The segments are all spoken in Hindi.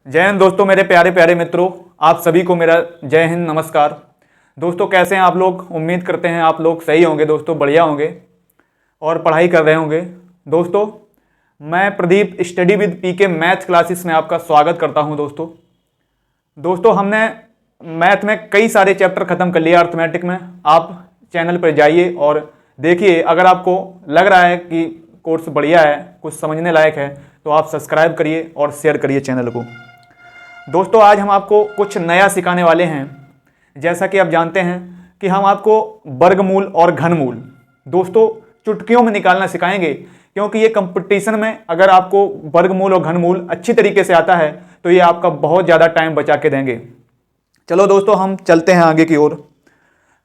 जय हिंद दोस्तों, मेरे प्यारे प्यारे मित्रों, आप सभी को मेरा जय हिंद नमस्कार। दोस्तों कैसे हैं आप लोग? उम्मीद करते हैं आप लोग सही होंगे दोस्तों, बढ़िया होंगे और पढ़ाई कर रहे होंगे। दोस्तों मैं Pradeep study with PK math classes में आपका स्वागत करता हूं। दोस्तों हमने मैथ में कई सारे चैप्टर खत्म कर लिए अर्थमेटिक में। आप चैनल पर जाइए और देखिए, अगर आपको लग रहा है कि कोर्स बढ़िया है, कुछ समझने लायक है, तो आप सब्सक्राइब करिए और शेयर करिए चैनल को। दोस्तों आज हम आपको कुछ नया सिखाने वाले हैं। जैसा कि आप जानते हैं कि हम आपको वर्गमूल और घनमूल दोस्तों चुटकियों में निकालना सिखाएंगे, क्योंकि ये कंपटीशन में अगर आपको वर्गमूल और घनमूल अच्छी तरीके से आता है तो ये आपका बहुत ज़्यादा टाइम बचा के देंगे। चलो दोस्तों हम चलते हैं आगे की ओर।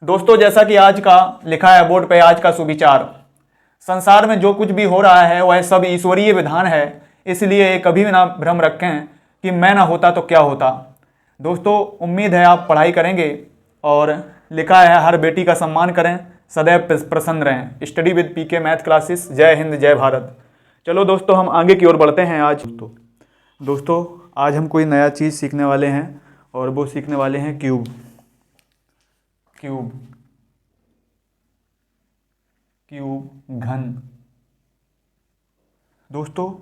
दोस्तों जैसा कि आज का लिखा है बोर्ड पे, आज का सुविचार, संसार में जो कुछ भी हो रहा है वह सब ईश्वरीय विधान है, इसलिए कभी भी ना भ्रम रखें कि मैं ना होता तो क्या होता। दोस्तों उम्मीद है आप पढ़ाई करेंगे और लिखा है हर बेटी का सम्मान करें, सदैव प्रसन्न रहें। Study with PK math classes. जय हिंद जय भारत। चलो दोस्तों हम आगे की ओर बढ़ते हैं। आज दोस्तों आज हम कोई नया चीज़ सीखने वाले हैं और वो सीखने वाले हैं क्यूब। घन। दोस्तों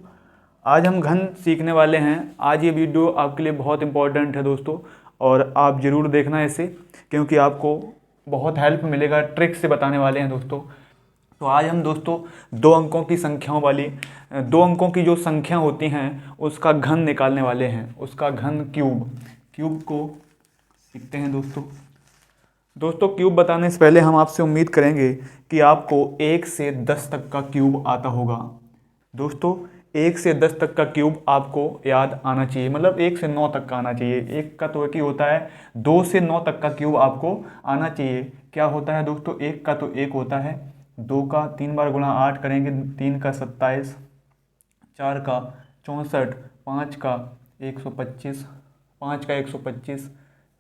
आज हम घन सीखने वाले हैं। आज ये वीडियो आपके लिए बहुत इंपॉर्टेंट है दोस्तों, और आप ज़रूर देखना इसे, क्योंकि आपको बहुत हेल्प मिलेगा। ट्रिक से बताने वाले हैं दोस्तों। तो आज हम दोस्तों दो अंकों की संख्याओं वाली, दो अंकों की जो संख्या होती हैं उसका घन निकालने वाले हैं, उसका घन क्यूब को सीखते हैं दोस्तों क्यूब बताने से पहले हम आपसे उम्मीद करेंगे कि आपको 1 से 10 तक का क्यूब आता होगा। दोस्तों 1 से 10 तक का क्यूब आपको याद आना चाहिए, मतलब 1 से 9 तक का आना चाहिए। 1 का तो एक ही होता है, 2 से 9 तक का क्यूब आपको आना चाहिए। क्या होता है दोस्तों? 1 का तो 1 होता है, 2 का 3 बार गुणा 8 करेंगे, 3 का 27, 4 का 64, 5 का 125, 5 का 125,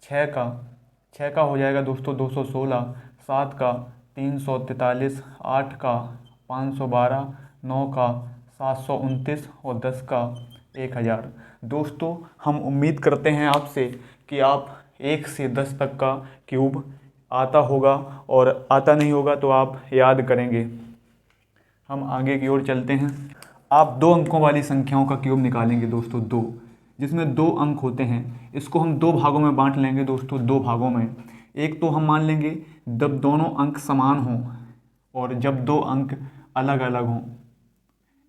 6 का हो जाएगा दोस्तों 216, 7 का 343, 8 का 512, 9 का 729 और 10 का 1000। दोस्तों हम उम्मीद करते हैं आपसे कि आप 1 से 10 तक का क्यूब आता होगा, और आता नहीं होगा तो आप याद करेंगे। हम आगे की ओर चलते हैं। आप 2 अंकों वाली संख्याओं का क्यूब निकालेंगे दोस्तों, 2, जिसमें 2 अंक होते हैं। इसको हम 2 भागों में बांट लेंगे दोस्तों, 2 भागों में। एक तो हम मान लेंगे जब दोनों अंक समान हों, और जब 2 अंक अलग अलग हों,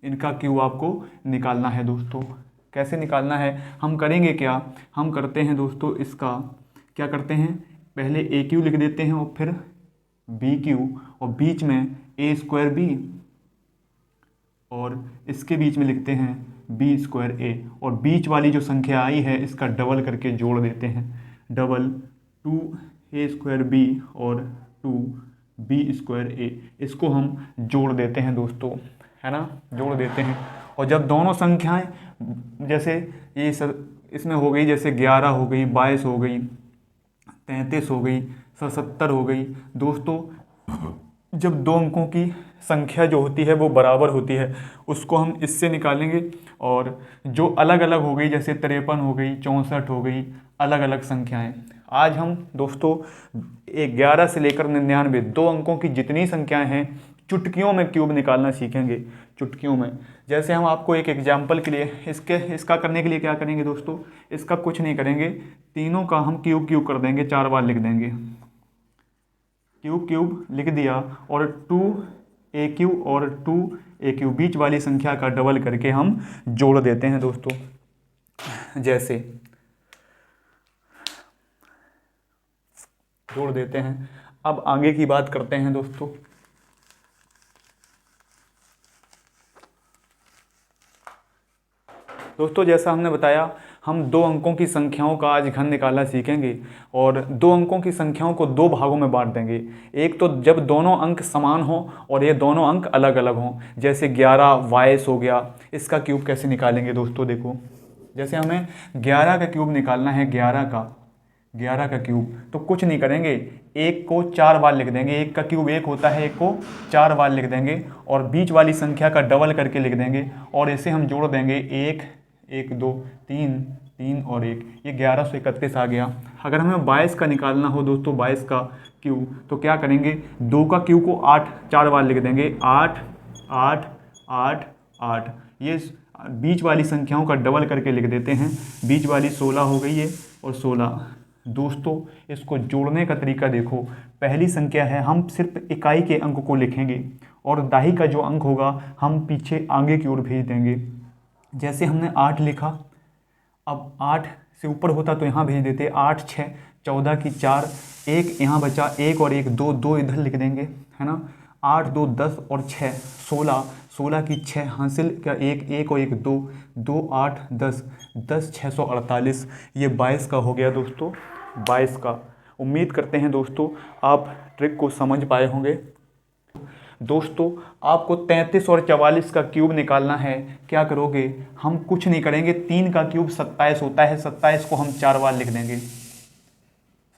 इनका क्यूब आपको निकालना है दोस्तों। कैसे निकालना है? हम करेंगे क्या, हम करते हैं दोस्तों इसका क्या करते हैं, पहले ए क्यू लिख देते हैं और फिर बी क्यू, और बीच में ए स्क्वायर बी, और इसके बीच में लिखते हैं बी स्क्वायर ए, और बीच वाली जो संख्या आई है इसका डबल करके जोड़ देते हैं। डबल 2a स्क्वायर बी और 2b स्क्वायर ए, इसको हम जोड़ देते हैं दोस्तों, है ना, जोड़ देते हैं। और जब दोनों संख्याएं जैसे ये इसमें हो गई, जैसे 11 हो गई, 22 हो गई, 33 हो गई, 77 हो गई दोस्तों, जब 2 अंकों की संख्या जो होती है वो बराबर होती है, उसको हम इससे निकालेंगे। और जो अलग अलग हो गई, जैसे 53 हो गई, 64 हो गई, अलग अलग संख्याएं। आज हम दोस्तों 11 से लेकर 99 2 अंकों की जितनी संख्याएं हैं चुटकियों में क्यूब निकालना सीखेंगे। चुटकियों में, जैसे हम आपको एक एग्जाम्पल के लिए इसका करने के लिए क्या करेंगे दोस्तों, इसका कुछ नहीं करेंगे, तीनों का हम क्यूब कर देंगे, 4 बार लिख देंगे। क्यूब लिख दिया, और 2a क्यू और 2a क्यू, बीच वाली संख्या का डबल करके हम जोड़ देते हैं दोस्तों। जैसे जोड़ देते हैं। अब आगे की बात करते हैं दोस्तों। जैसा हमने बताया, हम 2 अंकों की संख्याओं का आज घन निकालना सीखेंगे, और 2 अंकों की संख्याओं को 2 भागों में बांट देंगे। एक तो जब दोनों अंक समान हों और ये दोनों अंक अलग अलग हों, जैसे 11 22 हो गया। इसका क्यूब कैसे निकालेंगे दोस्तों? देखो, जैसे हमें 11 का क्यूब निकालना है, 11 का क्यूब, तो कुछ नहीं करेंगे, 1 को 4 बार लिख देंगे। 1 का क्यूब 1 होता है, 1 को 4 बार लिख देंगे, और बीच वाली संख्या का डबल करके लिख देंगे, और इसे हम जोड़ देंगे। 1 1 2 3 3 और 1, ये 1131 आ गया। अगर हमें 22 का निकालना हो दोस्तों, 22 का क्यूब, तो क्या करेंगे, 2 का क्यूब को 8 4 बार लिख देंगे, 8 8 8 8। ये बीच वाली संख्याओं का डबल करके लिख देते हैं। बीच वाली 16 हो गई है और 16। दोस्तों इसको जोड़ने का तरीका देखो, पहली संख्या है, हम सिर्फ इकाई के अंक को लिखेंगे और दाही का जो अंक होगा हम पीछे आगे की ओर भेज देंगे। जैसे हमने 8 लिखा, अब 8 से ऊपर होता तो यहाँ भेज देते, 8 6 14 की 4, 1 यहाँ बचा, 1 और 1 2, 2 इधर लिख देंगे, है ना। 8 2 10 और 6 16, 16 की 6 हासिल क्या, 1 1 और 1 2, 2 8 10, 10 648। ये 22 का हो गया दोस्तों, 22 का। उम्मीद करते हैं दोस्तों आप ट्रिक को समझ पाए होंगे। दोस्तों आपको 33 और 44 का क्यूब निकालना है। क्या करोगे, हम कुछ नहीं करेंगे, 3 का क्यूब 27 होता है, 27 को हम 4 बार लिख देंगे।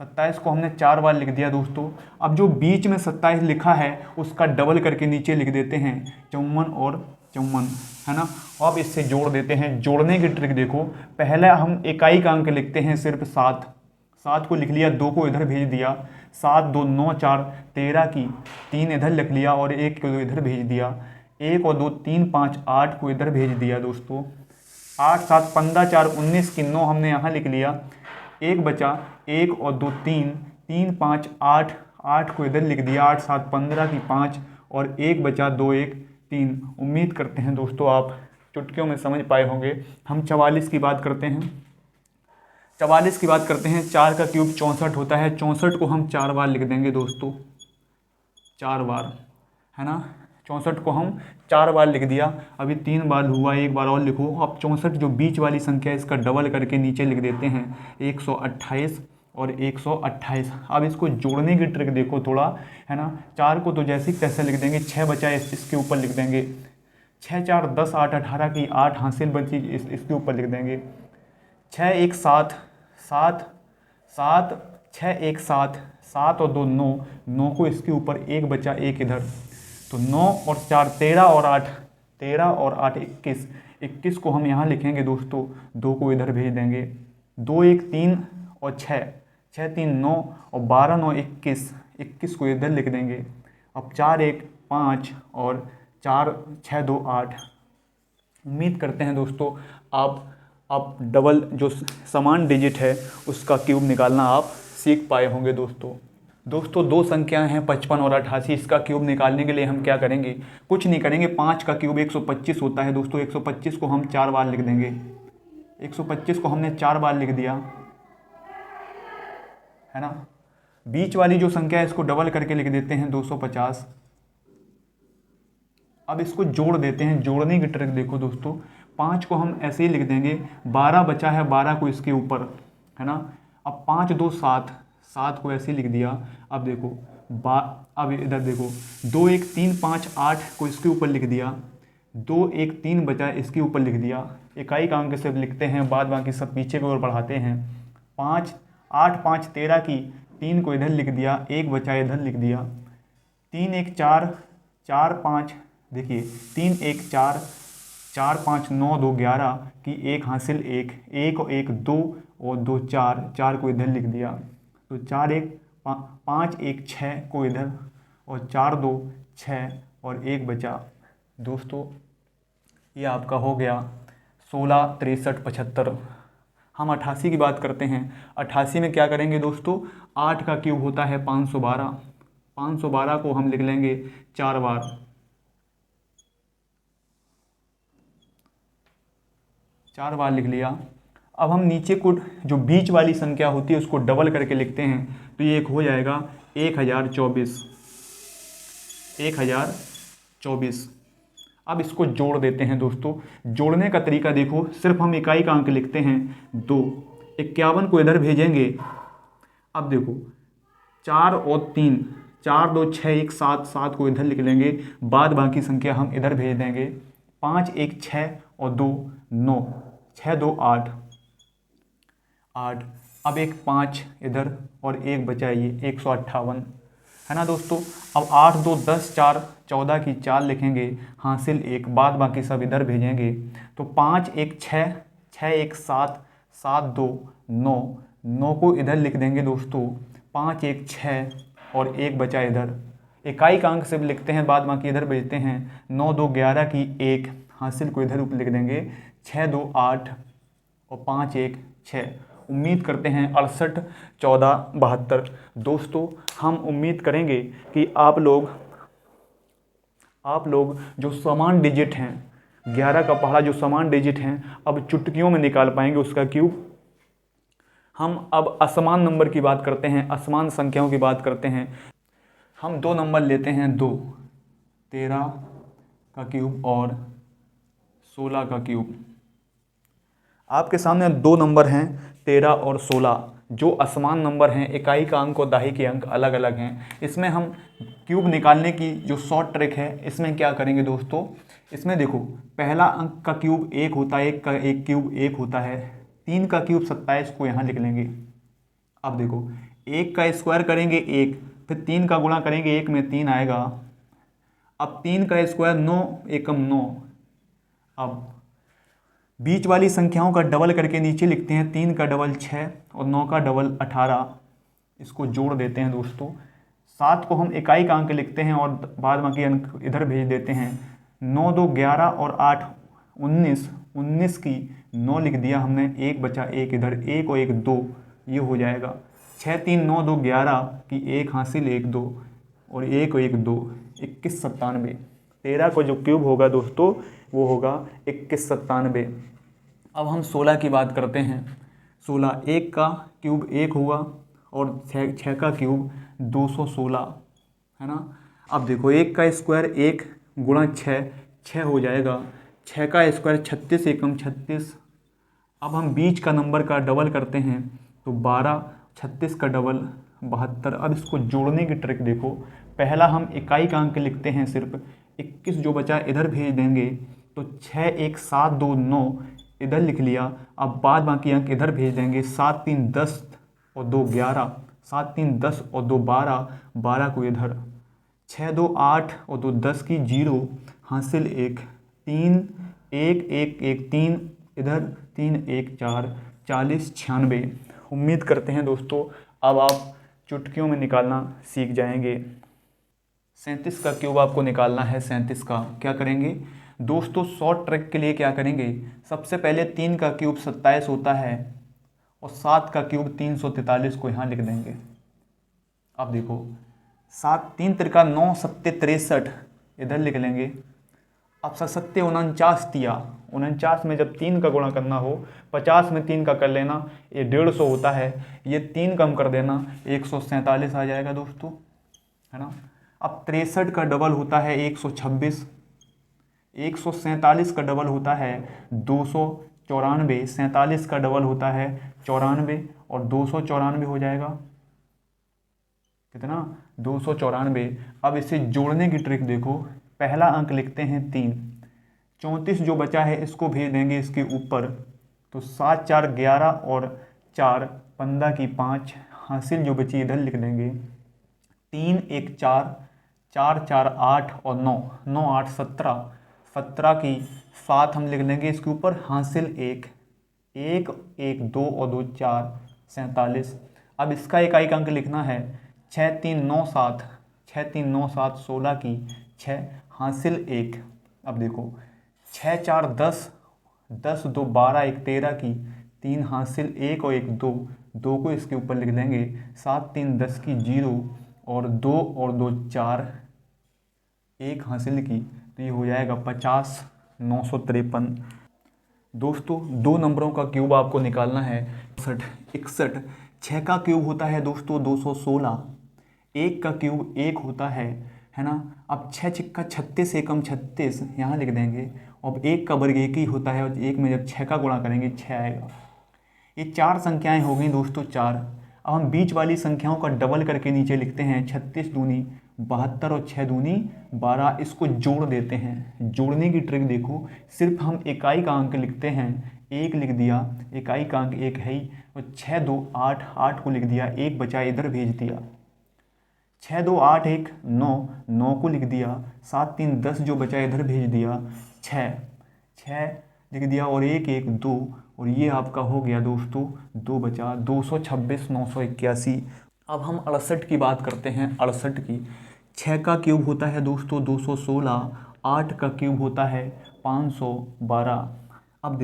27 को हमने 4 बार लिख दिया दोस्तों। अब जो बीच में 27 लिखा है उसका डबल करके नीचे लिख देते हैं, 54 और 54, है ना। अब इससे जोड़ देते हैं। जोड़ने की ट्रिक देखो, पहले हम इकाई का अंक लिखते हैं सिर्फ 7, 7 को लिख लिया, 2 को इधर भेज दिया, 7 2 9 4 13 की 3 इधर लिख लिया और 1 को इधर भेज दिया, 1 और 2 3 5 8 को इधर भेज दिया दोस्तों। 8 7 15 4 19 की 9 हमने यहाँ लिख लिया, 1 बचा, 1 और 2 3 3 5 8 8 को इधर लिख दिया, 8 7 15 की 5 और 1 बचा, 2 1 3। उम्मीद करते हैं दोस्तों आप चुटकियों में समझ पाए होंगे। हम 44 की बात करते हैं। 44 की बात करते हैं, 4 का क्यूब 64 होता है, 64 को हम 4 बार लिख देंगे दोस्तों, 4 बार, है ना। 64 को हम 4 बार लिख दिया, अभी 3 बार हुआ, 1 बार और लिखो। अब 64 जो बीच वाली संख्या है इसका डबल करके नीचे लिख देते हैं, 128 और 128। अब इसको जोड़ने की ट्रिक देखो थोड़ा, है ना। 4 को तो जैसे तैसे लिख देंगे, 6 बचा इसके ऊपर लिख देंगे, 6 4 10 8 18 की 8 हासिल बची, इसके ऊपर लिख देंगे, 6 1 7 7 7 6 1 7 7 और 2 9, 9 को इसके ऊपर, 1 बचा, 1 इधर, तो 9 और 4 13 और 8 13 और 8 21, 21 को हम यहाँ लिखेंगे दोस्तों, 2 को इधर भेज देंगे, 2 1 3 और 6 6 3 9 और 12 9 21, 21 को इधर लिख देंगे। अब 4 1 5 और 4 6 2 8। उम्मीद करते हैं दोस्तों आप डबल जो समान डिजिट है उसका क्यूब निकालना आप सीख पाए होंगे दोस्तों। दो संख्याएं हैं 55 और 88, इसका क्यूब निकालने के लिए हम क्या करेंगे, कुछ नहीं करेंगे। 5 का क्यूब 125 होता है दोस्तों, 125 को हम 4 बार लिख देंगे, 125 को हमने 4 बार लिख दिया, है ना। बीच वाली जो संख्या है इसको डबल करके लिख देते हैं, 250। अब इसको जोड़ देते हैं। जोड़ने की ट्रिक देखो दोस्तों, 5 को हम ऐसे ही लिख देंगे, 12 बचा है, 12 को इसके ऊपर, है ना। अब 5 2 7, 7 को ऐसे ही लिख दिया। अब देखो अब इधर देखो, 2 1 3 5 8 को इसके ऊपर लिख दिया, 2 1 3 बचा, इसके ऊपर लिख दिया। इकाई का अंक सिर्फ लिखते हैं, बाद बाकी सब पीछे की ओर बढ़ाते हैं। 5 8 5 13 की 3 को इधर लिख दिया, 1 बचा, इधर लिख दिया। 3 1 4 4 5, देखिए 3 1 4 4 5 9 2 11 की 1 हासिल 1 1 और 1 2 और 2 4 4 को इधर लिख दिया, तो 4 1 5 1 6 को इधर और 4 2 6 और 1 बचा दोस्तों। ये आपका हो गया 16 63 75। हम 88 की बात करते हैं। 88 में क्या करेंगे दोस्तों, 8 का क्यूब होता है 512, 512 को हम लिख लेंगे 4 बार, 4 बार लिख लिया। अब हम नीचे को जो बीच वाली संख्या होती है उसको डबल करके लिखते हैं, तो ये एक हो जाएगा 1024, 1024। अब इसको जोड़ देते हैं दोस्तों। जोड़ने का तरीका देखो, सिर्फ हम इकाई का अंक लिखते हैं 2, 51 को इधर भेजेंगे। अब देखो 4 और 3, 4 2 6 1 7, 7 को इधर लिख लेंगे, बाद बाकी संख्या हम इधर भेज देंगे। 5 1 6 और 2 9, 6 2 8 8। अब एक 5 इधर और 1 बचा, ये 158, है ना दोस्तों। अब 8 2 10 4 14 की 4 लिखेंगे, हासिल 1, बाद बाकी सब इधर भेजेंगे। तो 5 1 6 6 1 7 7 2 9, 9 को इधर लिख देंगे दोस्तों, 5 1 6 और 1 बचा इधर। इकाई का अंक से लिखते हैं, बाद बाकी इधर भेजते हैं। 9 2 11 की 1, हासिल को इधर ऊपर लिख देंगे। 6 2 8 और 5 1 6। उम्मीद करते हैं 68 14 72। दोस्तों हम उम्मीद करेंगे कि आप लोग जो समान डिजिट हैं, 11 का पहाड़ा जो समान डिजिट हैं, अब चुटकियों में निकाल पाएंगे उसका क्यूब। हम अब असमान नंबर की बात करते हैं, असमान संख्याओं की बात करते हैं। हम 2 नंबर लेते हैं, 2 13 का क्यूब और 16 का क्यूब। आपके सामने 2 नंबर हैं, 13 और 16, जो असमान नंबर हैं। इकाई का अंक और दहाई के अंक अलग अलग हैं। इसमें हम क्यूब निकालने की जो शॉर्ट ट्रिक है, इसमें क्या करेंगे दोस्तों, इसमें देखो, पहला अंक का क्यूब 1 होता है, 1 का एक क्यूब 1 होता है। 3 का क्यूब 27 को यहाँ लिख लेंगे। अब देखो, 1 का स्क्वायर करेंगे 1, फिर 3 का गुणा करेंगे 1 में 3 आएगा। अब 3 का स्क्वायर 9 एकम 9। अब बीच वाली संख्याओं का डबल करके नीचे लिखते हैं। 3 का डबल 6 और 9 का डबल 18। इसको जोड़ देते हैं दोस्तों। 7 को हम इकाई का अंक लिखते हैं और बाद बाकी अंक इधर भेज देते हैं। 9 2 11 और 8 19, 19 की 9 लिख दिया हमने, 1 बचा 1 इधर, 1 और 1 2, ये हो जाएगा। 6 3 9 2 11 की 1 हासिल 1 2 और 1 और 1 2, 21 97। 13 को जो क्यूब होगा दोस्तों वो होगा 21 97। अब हम 16 की बात करते हैं। 16, 1 का क्यूब 1 हुआ और 6 का क्यूब 216, है ना। अब देखो, 1 का स्क्वायर 1 गुणा 6 हो जाएगा। 6 का स्क्वायर 36 एकम 36। अब हम बीच का नंबर का डबल करते हैं तो 12, 36 का डबल 72। अब इसको जोड़ने की ट्रिक देखो। पहला हम इकाई का अंक लिखते हैं सिर्फ, 21 जो बचा इधर भेज देंगे, तो 6 1 7 2 9 इधर लिख लिया। अब बाद बाकी अंक इधर भेज देंगे। 7 3 10 और 2 11, 7 3 10 और 2 12, 12 को इधर। 6 2 8 और 2 10 की 0 हासिल 1, 3 1 1 1 3 इधर, 3 1 4, 40 96। उम्मीद करते हैं दोस्तों अब आप चुटकियों में निकालना सीख जाएंगे। 37 का क्यूब आपको निकालना है। 37 का क्या करेंगे दोस्तों, शॉर्ट ट्रिक के लिए क्या करेंगे, सबसे पहले 3 का क्यूब 27 होता है और 7 का क्यूब 343 को यहाँ लिख देंगे। अब देखो, 7 3 त्रिका 9 7 63 इधर लिख लेंगे। अब 7 49 दिया, 49 में जब 3 का गुणा करना हो, 50 में 3 का कर लेना, ये 150 होता है, ये 3 कम कर देना, 147 आ जाएगा दोस्तों, है ना। अब 63 का डबल होता है 126, 147 का डबल होता है 294, 47 का डबल होता है 94 और 294 हो जाएगा, कितना 294। अब इसे जोड़ने की ट्रिक देखो। पहला अंक लिखते हैं 3, 34 जो बचा है इसको भेज देंगे इसके ऊपर, तो 7 4 11 और 4 15 की 5 हासिल जो बची इधर लिख देंगे। 3 1 4 4 4 8 और 9 9 8 17, 17 की 7 हम लिख लेंगे इसके ऊपर, हासिल 1 1 1 2 और 2 4 47। अब इसका इकाई का अंक लिखना है। 6 3 9 7, 6 3 9 7 16 की 6 हासिल 1। अब देखो, 6 4 10, 10 2 12 1 13 की 3 हासिल 1 और 1 2, 2 को इसके ऊपर लिख देंगे। 7 3 10 की 0 और 2 और 2 4, 1 हासिल की, तो ये हो जाएगा 50 953। दोस्तों 2 नंबरों का क्यूब आपको निकालना है। 61, 6 का क्यूब होता है दोस्तों 216, 1 का क्यूब 1 होता है ना। अब 6 छिक्का 36 एकम 36 यहाँ लिख देंगे। अब 1 का वर्ग 1 ही होता है और 1 में जब 6 का गुणा करेंगे 6 आएगा। ये 4 संख्याएं हो गई दोस्तों 4। अब हम बीच वाली संख्याओं का डबल करके नीचे लिखते हैं। 36 दूनी 72 और 6 दूनी 12, इसको जोड़ देते हैं। जोड़ने की ट्रिक देखो, सिर्फ हम इकाई का अंक लिखते हैं, 1 लिख दिया, इकाई का अंक 1 है ही, और 6 2 8, 8 को लिख दिया, 1 बचा इधर भेज दिया। 6 2 8 1 9, 9 को लिख दिया। 7 3 10 जो बचा इधर भेज दिया। 6 6 लिख दिया और 1 1 2 और ये आपका हो गया दोस्तों 2 बचा 226 981। अब हम 68 की बात करते हैं। 68 की 6 का क्यूब होता है दोस्तों 216, 8 का क्यूब होता है 512। अब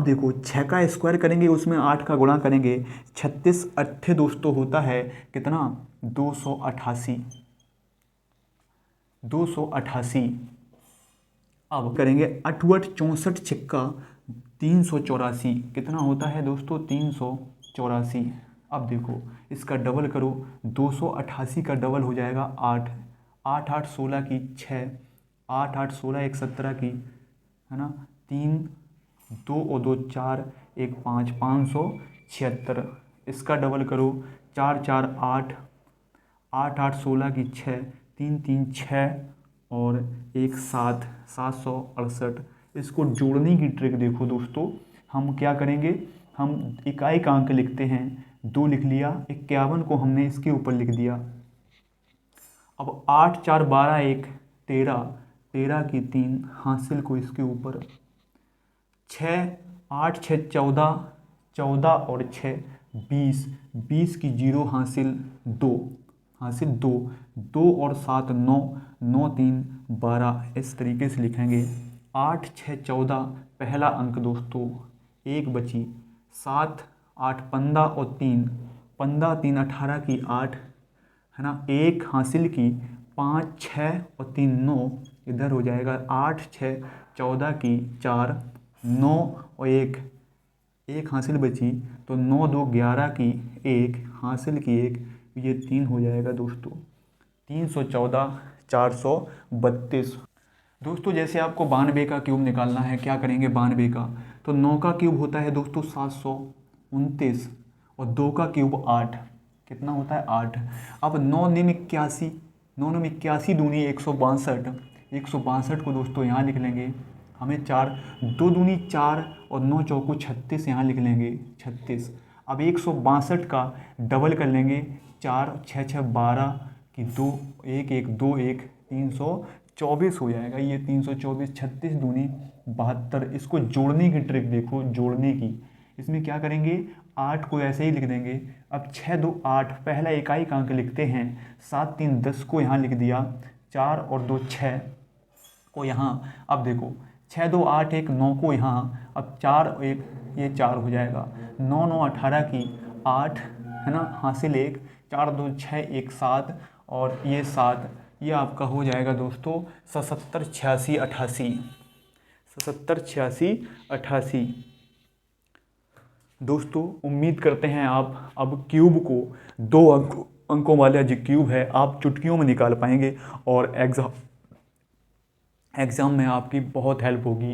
देखो 6 का स्क्वायर करेंगे, उसमें 8 का गुणा करेंगे, 36 अट्ठे दोस्तों होता है कितना 288। 288। अब करेंगे 8 64 छिक्का 384, कितना होता है दोस्तों 384। अब देखो इसका डबल करो, 288 का डबल हो जाएगा 8, 8 8 16 की 6, 8 8 16 1 17 की, है ना, 3 2 और 2 4 1 5 576। इसका डबल करो, 4 4 8, 8 8 16 की 6, 3 3 6 और 1 7 768। इसको जोड़ने की ट्रिक देखो दोस्तों, हम क्या करेंगे, हम इकाई का अंक लिखते हैं, 2 लिख लिया, 51 को हमने इसके ऊपर लिख दिया। अब 8 4 12 1 13, 13 की 3 हासिल को इसके ऊपर, 6 8 6 14, 14 और 6 20, 20 की 0 हासिल 2, हासिल 2, 2 और 7 9, 9 3 12। इस तरीके से लिखेंगे। 8 6 14 पहला अंक दोस्तों, 1 बची, 7 8 15 और 3, 15 3 18 की 8, है ना, 1 हासिल की, 5 6 और 3 9, इधर हो जाएगा 8 6 14 की 4, 9 और 1 हासिल बची, तो 9 2 11 की 1 हासिल की 1, ये 3 हो जाएगा दोस्तों 314 432। दोस्तों जैसे आपको 92 का क्यूब निकालना है, क्या करेंगे 92 का, तो 9 का क्यूब होता है दोस्तों 729 और 2 का क्यूब 8, कितना होता है 8। अब 9 9 81, 9 9 81 दूनी 162, 162 को दोस्तों यहाँ लिख लेंगे, हमें 4 2 दूनी 4 और 9 चौको 36, यहाँ लिख लेंगे 36। अब 162 का डबल कर लेंगे, 4 6 6 12 की 2 1 1 2 1 324 हो जाएगा, ये 324, 36 दूनी 72। इसको जोड़ने की ट्रिक देखो, जोड़ने की, इसमें क्या करेंगे, 8 को ऐसे ही लिख देंगे। अब 6 2 8 पहला इकाई का अंक लिखते हैं, 7 3 10 को यहाँ लिख दिया, 4 और 2 6 को यहाँ, अब देखो 6 2 8 1 9 को यहाँ, अब 4 1 ये 4 हो जाएगा, 9 9 18 की 8, है ना, हासिल 1, 4 2 6 1 7 और ये 7, ये आपका हो जाएगा दोस्तों 77 86 88, 77 86 88। दोस्तों उम्मीद करते हैं आप अब क्यूब को 2 अंकों वाला जो क्यूब है आप चुटकियों में निकाल पाएंगे और एग्ज़ाम में आपकी बहुत हेल्प होगी।